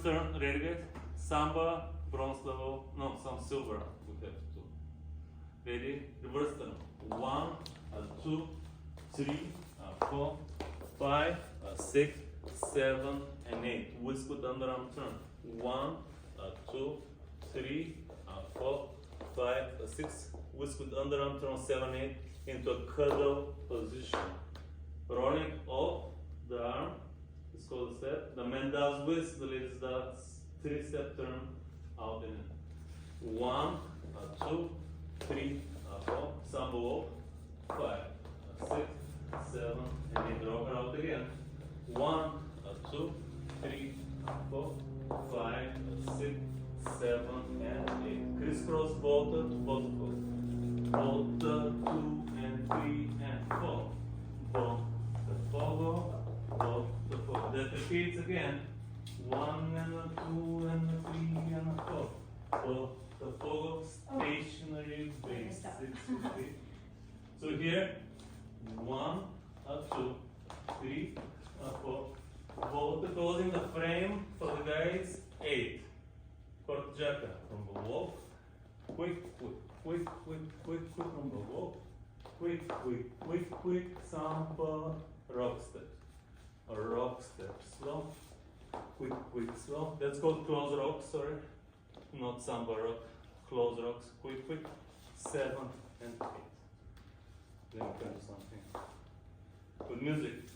turn, ready guys? Samba, bronze level, no, some silver we have to. Ready? Reverse turn. 1, 2, 3, 4, 5, 6, 7, and 8. Whisk with underarm turn. 1, 2, 3, 4, 5, 6. Whisk with underarm turn. 7, 8 into a cuddle position. Rolling off the arm. It's called a step. The man does whisk, the lady does 3-step turn out in it. 1, 2, 3, 4. Samba walk. 5, 6, 7, and then rock her out again. 1, 2, 3, 4, 5, 6, 7, and 8. Crisscross volta to volta. Volta 2 and 3 and 4. Volta, fogo, volta, fogo. That repeats again. 1 and a 2 and a 3 and a 4. Volta, fogo, stationary base. 6, 3. So here, 1, 2, 3, 4. Volta closing the frame for the guys. 8. Court jacka from the walk. Quick, quick, quick, quick, quick, quick from the walk. Quick, quick, quick, quick. Samba rock step. Or rock step. Slow. Quick, quick, slow. That's called close rock, sorry. Not samba rock. Close rocks. Quick, quick. 7 and 8. Then we can do something. With music.